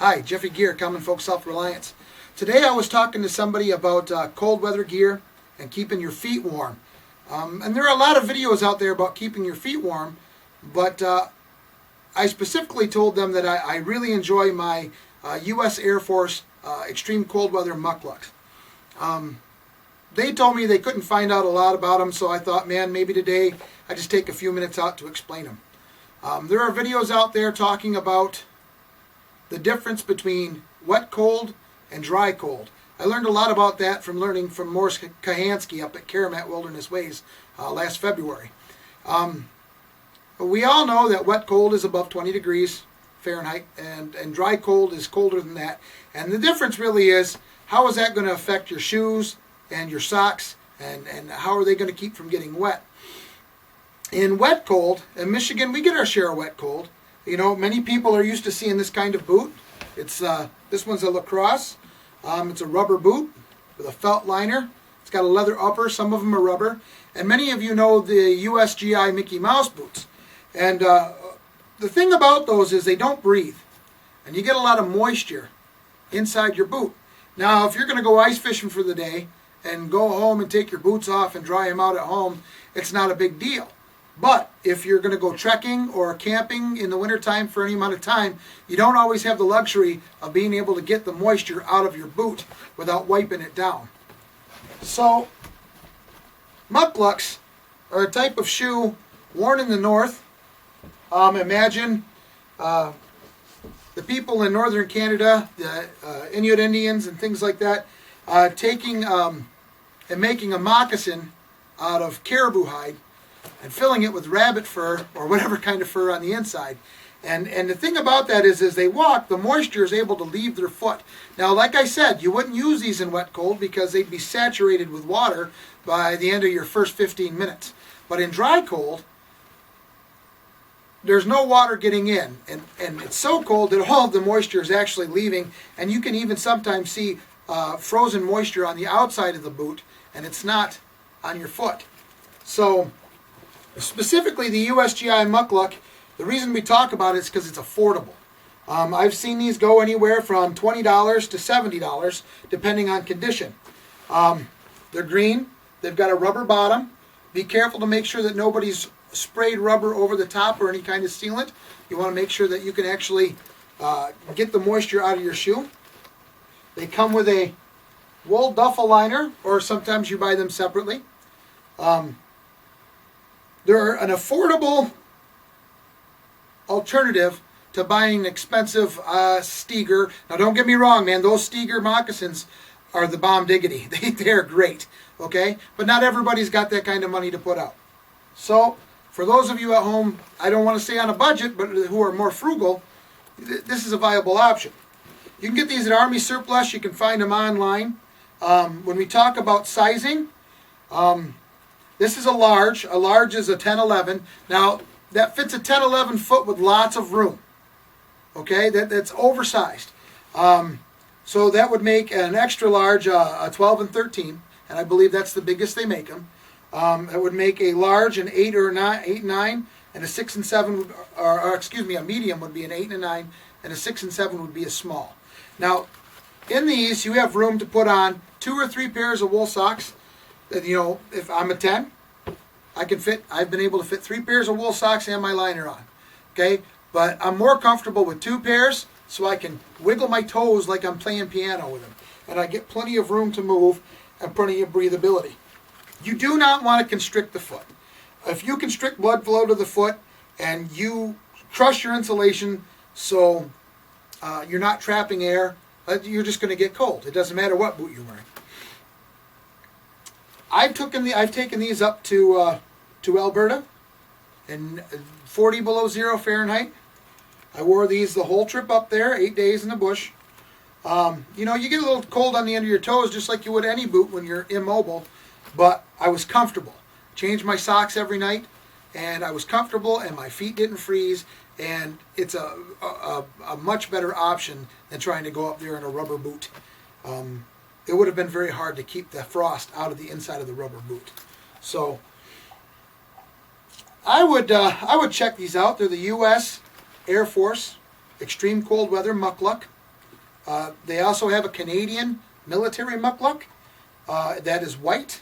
Hi, Jeffy Gear, Common Folk Self-Reliance. Today I was talking to somebody about cold weather gear and keeping your feet warm. And there are a lot of videos out there about keeping your feet warm, but I specifically told them that I really enjoy my S Airforce Extreme Cold Weather Mukluks. They told me they couldn't find out a lot about them, so I thought, man, maybe today I just take a few minutes out to explain them. There are videos out there talking about the difference between wet cold and dry cold. I learned a lot about that from learning from Morris Kahansky up at Karamat Wilderness Ways last February. We all know that wet cold is above 20 degrees Fahrenheit and dry cold is colder than that. And the difference really is, how is that going to affect your shoes and your socks, and how are they going to keep from getting wet? In wet cold, in Michigan, we get our share of wet cold. You know, many people are used to seeing this kind of boot. It's this one's a lacrosse. It's a rubber boot with a felt liner. It's got a leather upper. Some of them are rubber. And many of you know the USGI Mickey Mouse boots. And the thing about those is they don't breathe. And you get a lot of moisture inside your boot. Now, if you're going to go ice fishing for the day and go home and take your boots off and dry them out at home, it's not a big deal. But if you're going to go trekking or camping in the wintertime for any amount of time, you don't always have the luxury of being able to get the moisture out of your boot without wiping it down. So, mukluks are a type of shoe worn in the north. Imagine the people in northern Canada, the Inuit Indians and things like that, taking and making a moccasin out of caribou hide and filling it with rabbit fur or whatever kind of fur on the inside. And the thing about that is, as they walk, the moisture is able to leave their foot. Now, like I said, you wouldn't use these in wet cold because they'd be saturated with water by the end of your first 15 minutes. But in dry cold, there's no water getting in. And it's so cold that all of the moisture is actually leaving. And you can even sometimes see frozen moisture on the outside of the boot, and it's not on your foot. So, specifically the USGI Mukluk, the reason we talk about it is because it's affordable. I've seen these go anywhere from $20 to $70, depending on condition. They're green. They've got a rubber bottom. Be careful to make sure that nobody's sprayed rubber over the top or any kind of sealant. You want to make sure that you can actually get the moisture out of your shoe. They come with a wool duffel liner, or sometimes you buy them separately. They're an affordable alternative to buying an expensive Steger. Now, don't get me wrong, man. Those Steger moccasins are the bomb diggity. They're great, okay? But not everybody's got that kind of money to put out. So, for those of you at home, I don't want to say on a budget, but who are more frugal, this is a viable option. You can get these at Army Surplus. You can find them online. When we talk about sizing, this is a large. A large is a 10-11. Now, that fits a 10-11 foot with lots of room. Okay, that's oversized. So that would make an extra large a 12 and 13, and I believe that's the biggest they make them. It would make a large an 8 or 9, and a 6 and 7, or excuse me, a medium would be an 8 and a 9, and a 6 and 7 would be a small. Now, in these, you have room to put on 2 or 3 pairs of wool socks. You know, if I'm a 10, I've been able to fit 3 pairs of wool socks and my liner on. Okay, but I'm more comfortable with 2 pairs, so I can wiggle my toes like I'm playing piano with them, and I get plenty of room to move and plenty of breathability. You do not want to constrict the foot. If you constrict blood flow to the foot and you crush your insulation so you're not trapping air, you're just going to get cold. It doesn't matter what boot you're wearing. I've taken these up to Alberta in 40 below 0 Fahrenheit. I wore these the whole trip up there, 8 days in the bush. You know, you get a little cold on the end of your toes just like you would any boot when you're immobile, but I was comfortable. Changed my socks every night, and I was comfortable, and my feet didn't freeze, and it's a much better option than trying to go up there in a rubber boot. It would have been very hard to keep the frost out of the inside of the rubber boot. So I would check these out. They're the S Airforce Extreme Cold Weather Mukluk. They also have a Canadian military mukluk that is white,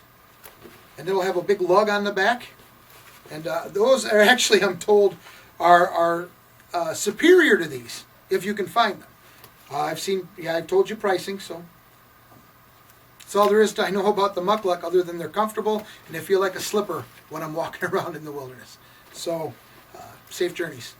and it'll have a big lug on the back. And those are actually, I'm told, are superior to these, if you can find them. I've told you pricing, so that's all there is to I know about the mukluk, other than they're comfortable and they feel like a slipper when I'm walking around in the wilderness. So, safe journeys.